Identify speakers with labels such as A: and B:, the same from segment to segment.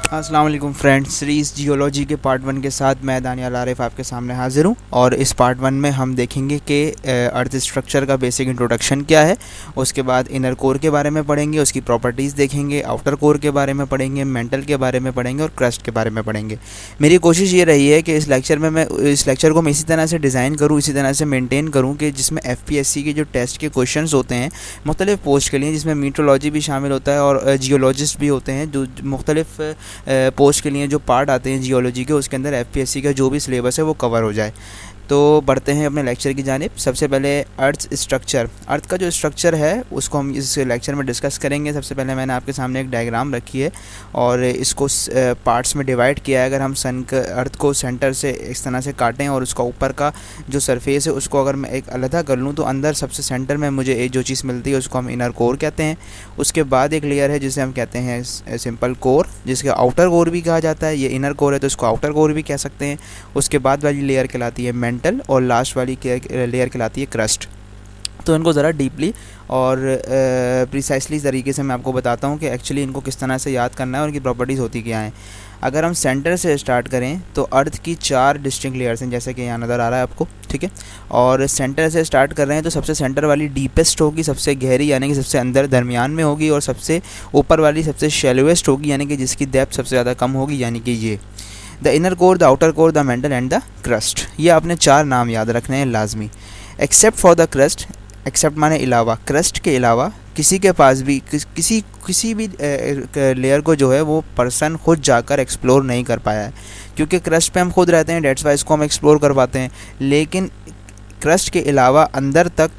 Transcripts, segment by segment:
A: अस्सलाम वालेकुम friends, series geology के पार्ट 1 के साथ मैं दानियाल आरिफ आपके सामने हाज़िर हूँ। और इस पार्ट 1 में हम देखेंगे कि अर्थ स्ट्रक्चर का बेसिक इंट्रोडक्शन क्या है। उसके बाद इनर कोर के बारे में पढ़ेंगे, उसकी प्रॉपर्टीज़ देखेंगे, आउटर कोर के बारे में पढ़ेंगे, मेंटल के बारे में पढ़ेंगे और क्रस्ट के बारे में पढ़ेंगे। मेरी कोशिश ये रही है कि इस लेक्चर को मैं इसी तरह से डिज़ाइन करूँ, इसी तरह से मेनटेन करूँ कि जिसमें FPSC के जो टेस्ट के क्वेश्चन होते हैं मुख्तलिफ़ पोस्ट के लिए, जिसमें मीट्रोलॉजी भी शामिल होता है और जियोलॉजिस्ट भी होते हैं, जो मुख्तलिफ़ पोस्ट के लिए जो पार्ट आते हैं जियोलॉजी के, उसके अंदर FPSC का जो भी सिलेबस है वो कवर हो जाए। तो बढ़ते हैं अपने लेक्चर की जानिब। सबसे पहले अर्थ स्ट्रक्चर, अर्थ का जो स्ट्रक्चर है उसको हम इस लेक्चर में डिस्कस करेंगे। सबसे पहले मैंने आपके सामने एक डायग्राम रखी है और इसको पार्ट्स में डिवाइड किया है। अगर हम अर्थ को सेंटर से इस तरह से काटें और उसका ऊपर का जो सरफेस है उसको अगर मैं एक अलग कर लूँ तो अंदर सबसे सेंटर में मुझे एक जो चीज़ मिलती है उसको हम इनर कोर कहते हैं। उसके बाद एक लेयर है जिसे हम कहते हैं सिंपल कोर, जिसके आउटर कोर भी कहा जाता है। ये इनर कोर है तो इसको आउटर कोर भी कह सकते हैं। उसके बाद वाली लेयर कहलाती है मेंटल और लास्ट वाली लेयर कहलाती है क्रस्ट। तो इनको ज़रा डीपली और प्रिसाइसली तरीके से मैं आपको बताता हूँ कि एक्चुअली इनको किस तरह से याद करना है और इनकी प्रॉपर्टीज़ होती क्या हैं। अगर हम सेंटर से स्टार्ट करें तो अर्थ की 4 डिस्टिंक्ट लेयर्स हैं, जैसे कि यहाँ नज़र आ रहा है आपको, ठीक है। और सेंटर से स्टार्ट कर रहे हैं तो सबसे सेंटर वाली डीपेस्ट होगी, सबसे गहरी यानी कि सबसे अंदर दरमियान में होगी, और सबसे ऊपर वाली सबसे शैलोएस्ट होगी यानी कि जिसकी डेप्थ सबसे ज़्यादा कम होगी, यानी कि ये the inner core, the outer core, the mantle and the crust. ये आपने 4 नाम याद रखने हैं लाजमी। Except for the crust, except माने अलावा, क्रस्ट के अलावा किसी के पास भी किसी भी लेयर को जो है वो पर्सन खुद जाकर एक्सप्लोर नहीं कर पाया है, क्योंकि क्रस्ट पे हम खुद रहते हैं, डेट्स वाई इसको हम एक्सप्लोर कर पाते हैं। लेकिन क्रस्ट के अलावा अंदर तक,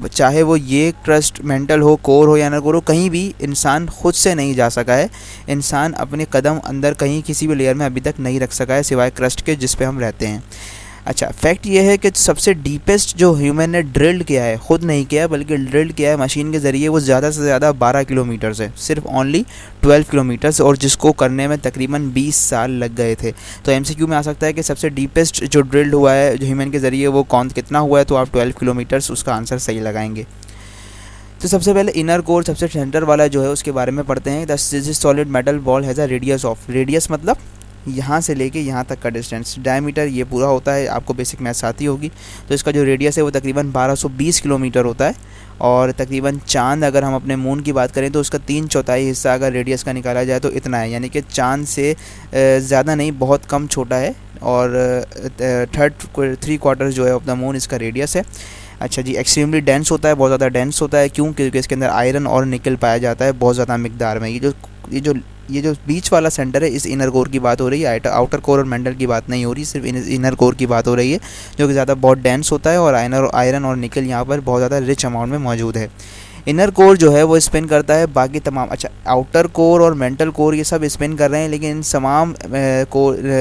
A: चाहे वो ये क्रस्ट मेंटल हो, कोर हो या इनर कोर हो, कहीं भी इंसान खुद से नहीं जा सका है। इंसान अपने कदम अंदर कहीं किसी भी लेयर में अभी तक नहीं रख सका है सिवाय क्रस्ट के जिस पे हम रहते हैं। अच्छा, फैक्ट ये है कि सबसे डीपेस्ट जो ह्यूमन ने ड्रिल्ड किया है, ख़ुद नहीं किया है बल्कि ड्रिल्ड किया है मशीन के ज़रिए, वो ज़्यादा से ज़्यादा 12 किलोमीटर से, सिर्फ ओनली 12 किलोमीटर्स, और जिसको करने में तकरीबन 20 साल लग गए थे। तो MCQ में आ सकता है कि सबसे डीपेस्ट जो ड्रिल्ड हुआ है जो ह्यूमन के ज़रिए वो कौन कितना हुआ है, तो आप 12 किलोमीटर्स उसका आंसर सही लगाएंगे। तो सबसे पहले इनर कोर, सबसे सेंटर वाला जो है उसके बारे में पढ़ते हैं। This solid metal ball has a radius of, radius मतलब यहाँ से लेके यहाँ तक का डिस्टेंस, डायमीटर ये पूरा होता है, आपको बेसिक मैथ्स आती होगी। तो इसका जो रेडियस है वो तकरीबन 1220 किलोमीटर होता है। और तकरीबन चाँद, अगर हम अपने मून की बात करें तो उसका 3/4 हिस्सा अगर रेडियस का निकाला जाए तो इतना है, यानी कि चाँद से ज़्यादा नहीं, बहुत कम छोटा है। और 3/4 जो है ऑफ द मून इसका रेडियस है। अच्छा जी, एक्सट्रीमली डेंस होता है, बहुत ज़्यादा डेंस होता है। क्यों? क्योंकि इसके अंदर आयरन और निकल पाया जाता है बहुत ज़्यादा मिकदार में। ये जो बीच वाला सेंटर है, इस इनर कोर की बात हो रही है, आउटर कोर और मेंटल की बात नहीं हो रही, सिर्फ इनर कोर की बात हो रही है, जो कि ज़्यादा बहुत डेंस होता है और आयरन और निकल यहाँ पर बहुत ज़्यादा रिच अमाउंट में मौजूद है। इनर कोर जो है वो स्पिन करता है बाकी तमाम, अच्छा आउटर कोर और मेंटल कोर ये सब स्पिन कर रहे हैं, लेकिन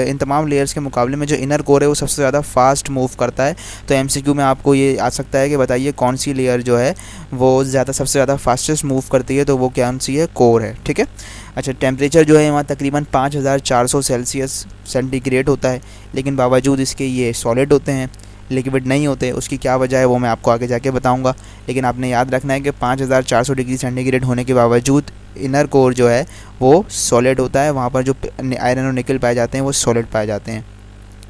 A: इन तमाम लेयर्स के मुकाबले में जो इनर कोर है वो सबसे ज़्यादा फास्ट मूव करता है। तो MCQ में आपको ये आ सकता है कि बताइए कौन सी लेयर जो है वो सबसे ज़्यादा फास्टेस्ट मूव करती है, तो वो कौन सी है? कोर है, ठीक है। अच्छा, टेम्परेचर जो है वहाँ तकरीबन 5400 सेल्सियस सेंटीग्रेड होता है, लेकिन बावजूद इसके ये सॉलिड होते हैं, लिक्विड नहीं होते। उसकी क्या वजह है वो मैं आपको आगे जाके बताऊंगा, लेकिन आपने याद रखना है कि 5400 डिग्री सेंटीग्रेड होने के बावजूद इनर कोर जो है वो सॉलिड होता है। वहाँ पर जो आयरन और निकल पाए जाते हैं वो सॉलिड पाए जाते हैं।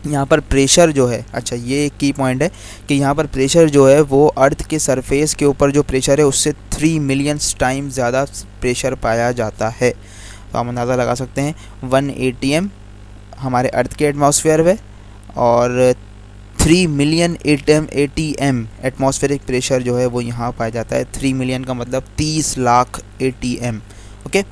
A: यहाँ पर प्रेशर जो है, अच्छा ये एक की पॉइंट है कि यहाँ पर प्रेशर जो है वो अर्थ के सरफेस के ऊपर जो प्रेशर है उससे 3 मिलियन टाइम ज़्यादा प्रेशर पाया जाता है। तो हम अंदाज़ा लगा सकते हैं 1 ATM हमारे अर्थ के एटमॉस्फेयर में, और 3 मिलियन ATM एटमॉस्फेरिक प्रेशर जो है वो यहाँ पाया जाता है। 3 मिलियन का मतलब 30 लाख ATM, ओके।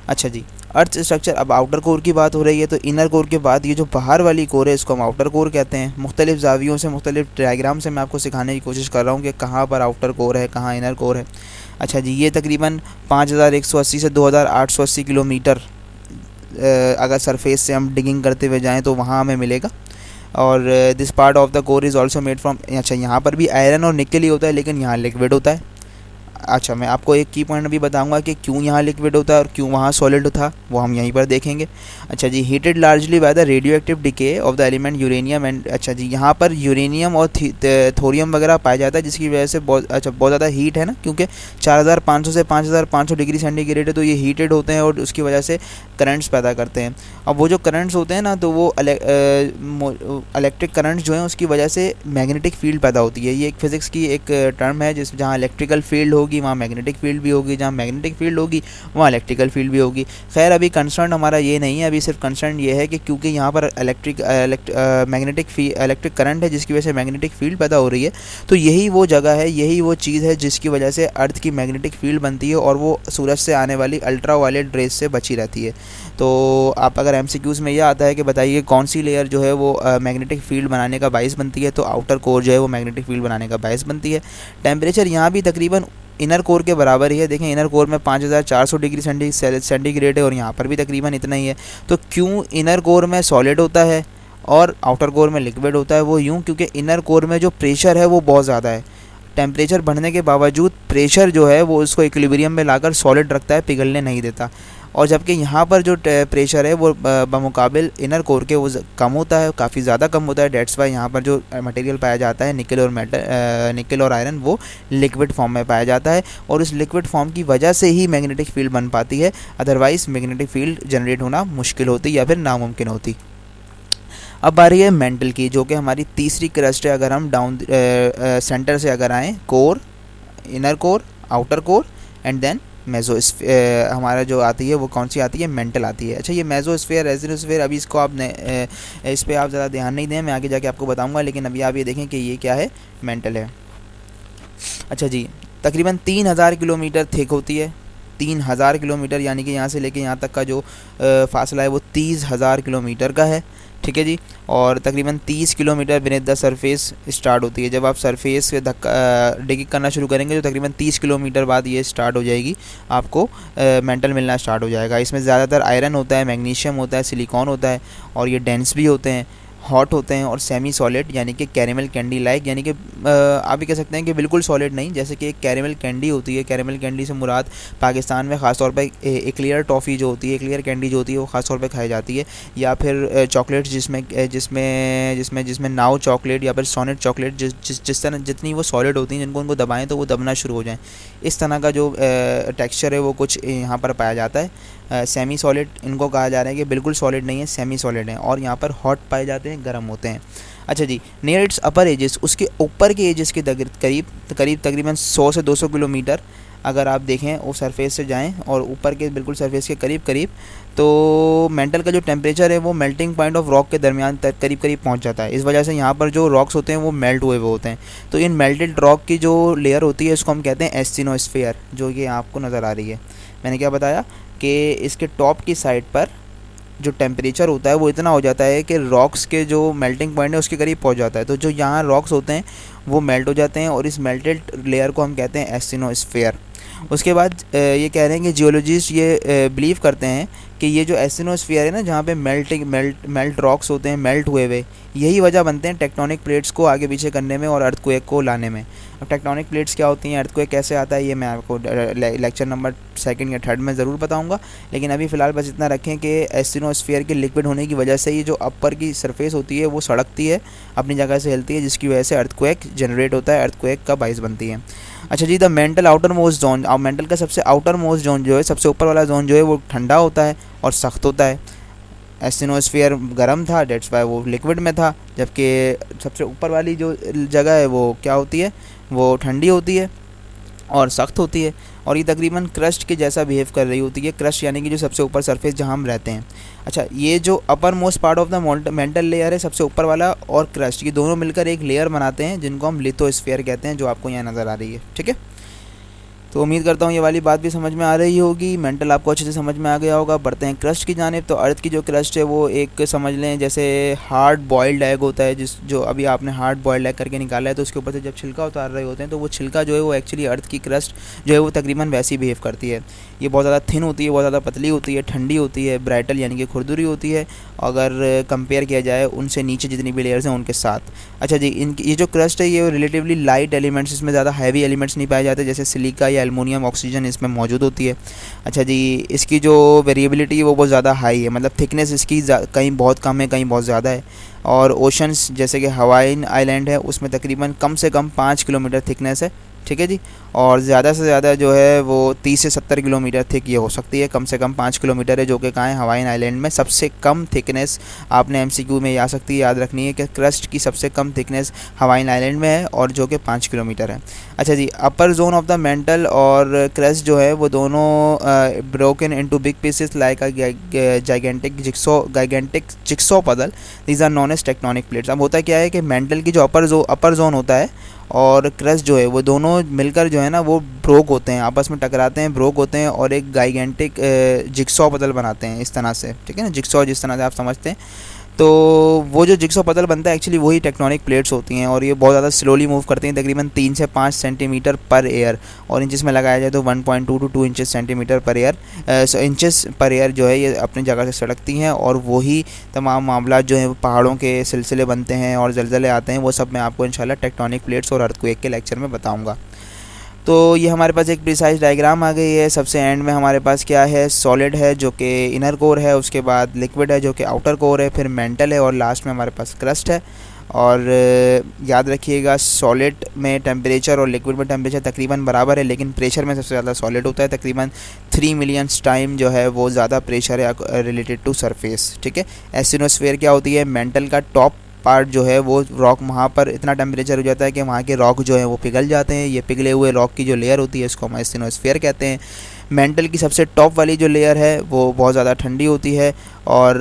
A: अच्छा जी, अर्थ स्ट्रक्चर। अब आउटर कोर की बात हो रही है, तो इनर कोर के बाद ये जो बाहर वाली कोर है इसको हम आउटर कोर कहते हैं। मुख्तलिफ जावियों से, मुख्तलिफ डायग्राम से मैं आपको सिखाने की कोशिश कर रहा हूँ कि कहाँ पर आउटर कोर है, कहाँ इनर कोर है। अच्छा जी, ये तकरीबन 5180 से 2880 किलोमीटर अगर सरफेस से हम डिगिंग करते हुए जाएँ तो वहाँ हमें मिलेगा। और this part of the core is also made from, अच्छा यहाँ पर भी आयरन और निकल ही होता है लेकिन यहाँ लिक्विड होता है। अच्छा, मैं आपको एक की पॉइंट भी बताऊंगा कि क्यों यहाँ लिक्विड होता है और क्यों वहाँ सॉलिड था, वो हम यहीं पर देखेंगे। अच्छा जी, heated largely by the radioactive decay of the element uranium and, अच्छा जी, यहाँ पर यूरेनियम और थोरियम वगैरह पाया जाता है, जिसकी वजह से बहुत ज़्यादा हीट है ना, क्योंकि 4500 से 5500 डिग्री सेंटीग्रेड है, तो ये हीटेड होते हैं और उसकी वजह से करंट्स पैदा करते हैं। अब वो जो करंट्स होते हैं ना, तो वो इलेक्ट्रिक करंट्स जो हैं उसकी वजह से मैग्नेटिक फील्ड पैदा होती है। ये एक फिज़िक्स की एक टर्म है, जिस जहाँ इलेक्ट्रिकल फील्ड होगी वहाँ मैग्नेटिक फील्ड भी होगी, जहाँ मैग्नेटिक फील्ड होगी वहाँ इलेक्ट्रिकल फील्ड भी होगी। खैर अभी कंसर्न हमारा ये नहीं है, अभी सिर्फ कंसर्न ये है कि क्योंकि यहाँ पर इलेक्ट्रिक करंट है जिसकी वजह से मैग्नेटिक फील्ड पैदा हो रही है, तो यही वो जगह है, यही वो चीज़ है जिसकी वजह से अर्थ की मैग्नेटिक फील्ड बनती है और वो सूरज से आने वाली अल्ट्रा वायलेट रेस से बची रहती है। तो आप अगर एमसीक्यूज़ में यह आता है कि बताइए कौन सी लेयर जो है वो मैग्नेटिक फील्ड बनाने का बायस बनती है, तो आउटर कोर जो है वो मैग्नेटिक फील्ड बनाने का बायस बनती है। टेम्परेचर यहाँ भी तकरीबन इनर कोर के बराबर ही है। देखें इनर कोर में 5400 डिग्री सेंटीग्रेड है और यहाँ पर भी तकरीबन इतना ही है। तो क्यों इनर कोर में सॉलिड होता है और आउटर कोर में लिक्विड होता है, वो यूँ क्योंकि इनर कोर में जो प्रेशर है वो बहुत ज़्यादा है। टेम्परेचर बढ़ने के बावजूद प्रेशर जो है वो उसको इक्विलिब्रियम में लाकर सॉलिड रखता है, पिघलने नहीं देता। और जबकि यहाँ पर जो प्रेशर है वो बमुकाबिल इनर कोर के वो कम होता है, काफ़ी ज़्यादा कम होता है। डेट्स वाई यहाँ पर जो मटेरियल पाया जाता है निकल और आयरन, वो लिक्विड फॉर्म में पाया जाता है और उस लिक्विड फॉर्म की वजह से ही मैग्नेटिक फील्ड बन पाती है, अदरवाइज़ मैग्नेटिक फील्ड जनरेट होना मुश्किल होती या फिर नामुमकिन होती। अब बारी है मेंटल की, जो कि हमारी तीसरी क्रस्ट है। अगर हम डाउन सेंटर से अगर आएँ, core, inner core, outer core and then mesosphere हमारा जो आती है वो कौन सी आती है, मेंटल आती है। अच्छा, ये मेसोस्फीयर, रेजिनोस्फीयर, अभी इसको आपने इस पर आप ज़्यादा ध्यान नहीं दें, मैं आगे जाके आपको बताऊंगा, लेकिन अभी आप ये देखें कि ये क्या है, मेंटल है। अच्छा जी, तकरीबन 3000 किलोमीटर थिक होती है। 3000 किलोमीटर, यानी कि यहाँ से लेके यहाँ तक का जो फासला है वो 30,000 किलोमीटर का है, ठीक है जी। और तकरीबन 30 kilometre beneath the surface start होती है। जब आप सरफेस से डिगिंग करना शुरू करेंगे तो तकरीबन 30 किलोमीटर बाद ये स्टार्ट हो जाएगी, आपको मेंटल मिलना स्टार्ट हो जाएगा। इसमें ज़्यादातर आयरन होता है, मैग्नीशियम होता है, सिलिकॉन होता है और ये डेंस भी होते हैं, हॉट होते हैं और सेमी सॉलिड, यानी कि कैरेमल कैंडी लाइक, यानी कि आप भी कह सकते हैं कि बिल्कुल सॉलिड नहीं, जैसे कि एक कैरेमल कैंडी होती है। कैरेमल कैंडी से मुराद पाकिस्तान में ख़ासतौर पर एक्लेयर टॉफ़ी जो होती है, एक्लेयर कैंडी जो होती है वो ख़ासतौर पर खाई जाती है, या फिर चॉकलेट्स जिसमें नाव चॉकलेट या फिर सोनेट चॉकलेट, जिस तरह जितनी वो सॉलिड होती हैं, जिनको उनको दबाएँ तो वो दबना शुरू हो जाएँ, इस तरह का जो टेक्सचर है वो कुछ यहाँ पर पाया जाता है। सेमी सॉलिड इनको कहा जा रहा है कि बिल्कुल सॉलिड नहीं है, सेमी सॉलिड हैं, और यहाँ पर हॉट पाए जाते हैं, गर्म होते हैं। अच्छा जी, नियर इट्स अपर एजेस, उसके ऊपर के एजेस के करीब तकरीबन 100 से 200 किलोमीटर अगर आप देखें वो सरफेस से जाएं और ऊपर के बिल्कुल सरफेस के करीब, तो मेंटल का जो टेम्परेचर है वो मेल्टिंग पॉइंट ऑफ रॉक के दरमियान करीब पहुंच जाता है। इस वजह से यहाँ पर जो रॉक्स होते हैं वो मेल्ट हुए होते हैं। तो इन मेल्टेड रॉक की जो लेयर होती है इसको हम कहते हैं एस्टेनोस्फीयर, जो कि आपको नज़र आ रही है। मैंने क्या बताया कि इसके टॉप की साइड पर जो टेम्परेचर होता है वो इतना हो जाता है कि रॉक्स के जो मेल्टिंग पॉइंट है उसके करीब पहुंच जाता है, तो जो यहाँ रॉक्स होते हैं वो मेल्ट हो जाते हैं और इस मेल्टेड लेयर को हम कहते हैं एस्टेनोस्फीयर। उसके बाद ये कह रहे हैं कि जियोलॉजिस्ट ये बिलीव करते हैं कि ये जो एस्टेनोस्फीयर है ना, जहाँ पे मेल्ट रॉक्स होते हैं, मेल्ट हुए हुए, यही वजह बनते हैं टेक्टोनिक प्लेट्स को आगे पीछे करने में और अर्थक्वेक को लाने में। अब टेक्टोनिक प्लेट्स क्या होती हैं, अर्थक्वेक कैसे आता है, ये मैं आपको लेक्चर नंबर 2 या 3 में ज़रूर बताऊंगा, लेकिन अभी फ़िलहाल बस इतना रखें कि एस्टेनोस्फीयर के लिक्विड होने की वजह से ये जो अपर की सरफेस होती है वो सड़कती है, अपनी जगह से हिलती है, जिसकी वजह से अर्थक्वेक जनरेट होता है, अर्थक्वेक का बाइस बनती है। अच्छा जी, the mantle outermost zone, mantle का सबसे आउटर मोस्ट जोन जो है, सबसे ऊपर वाला जोन जो है वो ठंडा होता है और सख्त होता है। एस्टेनोस्फीयर गर्म था, डेट्स वाई वो लिक्विड में था, जबकि सबसे ऊपर वाली जो जगह है वो क्या होती है, वो ठंडी होती है और सख्त होती है, और ये तकरीबन क्रस्ट के जैसा बिहेव कर रही होती है। क्रस्ट यानी कि जो सबसे ऊपर सरफेस जहाँ हम रहते हैं। अच्छा, ये जो upper most part of the mental layer है, सबसे ऊपर वाला और क्रस्ट, ये दोनों मिलकर एक लेयर बनाते हैं जिनको हम लिथोस्फीयर कहते हैं, जो आपको यहाँ नज़र आ रही है, ठीक है। तो उम्मीद करता हूँ ये वाली बात भी समझ में आ रही होगी, मेंटल आपको अच्छे से समझ में आ गया होगा। बढ़ते हैं क्रस्ट की जानिब। तो अर्थ की जो क्रस्ट है वो एक समझ लें जैसे हार्ड बॉइल्ड एग होता है, जो अभी आपने हार्ड बॉइल्ड एग करके निकाला है, तो उसके ऊपर से जब छिलका उतार रहे होते हैं तो वो छिलका जो है वो एक्चुअली अर्थ की क्रस्ट जो है वो तकरीबन वैसी बिहेव करती है। ये बहुत ज़्यादा थिन होती है, बहुत ज़्यादा पतली होती है, ठंडी होती है, ब्राइटल यानी कि खुरदुरी होती है अगर कंपेयर किया जाए उनसे नीचे जितनी भी लेयर्स हैं उनके साथ। अच्छा जी, ये जो क्रस्ट है ये रिलेटिवली लाइट एलिमेंट्स, इसमें ज़्यादा हैवी एलिमेंट्स नहीं पाए जाते, जैसे सिलिका या एलुमिनियम, ऑक्सीजन इसमें मौजूद होती है। अच्छा जी, इसकी जो वेरिएबिलिटी है वो बहुत ज़्यादा हाई है, मतलब थिकनेस इसकी कहीं बहुत कम है, कहीं बहुत ज़्यादा है। और ओशंस जैसे कि हवाई आइलैंड है उसमें तकरीबन कम से कम 5 किलोमीटर थिकनेस है, ठीक है जी। और ज़्यादा से ज़्यादा जो है वो 30 से 70 किलोमीटर थिक ये हो सकती है, कम से कम 5 किलोमीटर है, जो कि कहाँ है, हवाईन आइलैंड में। सबसे कम थिकनेस आपने एमसीक्यू में आ सकती है, याद रखनी है कि क्रस्ट की सबसे कम थिकनेस हवाईन आइलैंड में है और जो कि 5 किलोमीटर है। अच्छा जी, upper zone of the mantle और क्रस्ट जो है वो दोनों broken into big pieces like a gigantic jigsaw puzzle, these are known as tectonic plates. अब होता क्या है कि मेंटल की जो अपर जोन होता है और क्रस्ट जो है वो दोनों मिलकर जो है ना वो ब्रोक होते हैं, आपस में टकराते हैं, ब्रोक होते हैं और एक गाइगेंटिक जिक्सॉ पजल बनाते हैं इस तरह से, ठीक है ना, जिक्सॉ जिस तरह से आप समझते हैं। तो वो जो जिक्सॉ पजल बनता है एक्चुअली वही टेक्टोनिक प्लेट्स होती हैं और ये बहुत ज़्यादा स्लोली मूव करती हैं, तकरीबन 3 से 5 सेंटीमीटर पर ईयर, और इंचेस में लगाया जाए तो 1.2 to 2 inches centimetre per year inches per year जो है ये अपनी जगह से सड़कती हैं। और वही तमाम मामला जो है पहाड़ों के सिलसिले बनते हैं और ज़लज़ले आते हैं, वो सब मैं आपको इंशाल्लाह टेक्टोनिक प्लेट्स और अर्थक्वेक के लेक्चर में बताऊँगा। तो ये हमारे पास एक प्रिसाइज डायग्राम आ गई है। सबसे एंड में हमारे पास क्या है, सॉलिड है जो कि इनर कोर है, उसके बाद लिक्विड है जो कि आउटर कोर है, फिर मेंटल है और लास्ट में हमारे पास क्रस्ट है। और याद रखिएगा सॉलिड में टेम्परेचर और लिक्विड में टेम्परेचर तकरीबन बराबर है, लेकिन प्रेशर में सबसे ज़्यादा सॉलिड होता है, तकरीबन 3 मिलियन टाइम जो है वो ज़्यादा प्रेशर है रिलेटेड टू सरफेस, ठीक है। एस्टेनोस्फीयर क्या होती है, मेंटल का टॉप पार्ट जो है वो रॉक, वहाँ पर इतना टेम्परेचर हो जाता है कि वहाँ के रॉक जो है वो पिघल जाते हैं। ये पिघले हुए रॉक की जो लेयर होती है इसको हम एस्टेनोस्फीयर कहते हैं। मेंटल की सबसे टॉप वाली जो लेयर है वो बहुत ज़्यादा ठंडी होती है और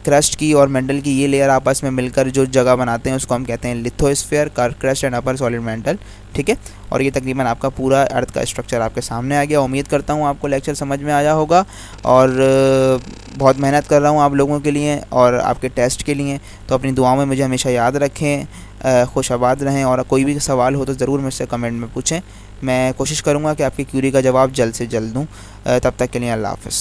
A: क्रस्ट की और मेंटल की ये लेयर आपस में मिलकर जो जगह बनाते हैं उसको हम कहते हैं lithosphere, crust and upper solid mental, ठीक है। और ये तकरीबन आपका पूरा अर्थ का स्ट्रक्चर आपके सामने आ गया। उम्मीद करता हूँ आपको लेक्चर समझ में आया होगा और बहुत मेहनत कर रहा हूँ आप लोगों के लिए और आपके टेस्ट के लिए, तो अपनी दुआओं में मुझे हमेशा याद रखें, खुशआबाद रहें और कोई भी सवाल हो तो ज़रूर मुझसे कमेंट में पूछें। मैं कोशिश करूँगा कि आपकी क्यूरी का जवाब जल्द से जल्द दूँ। तब तक के लिए अल्लाह हाफ़िज़।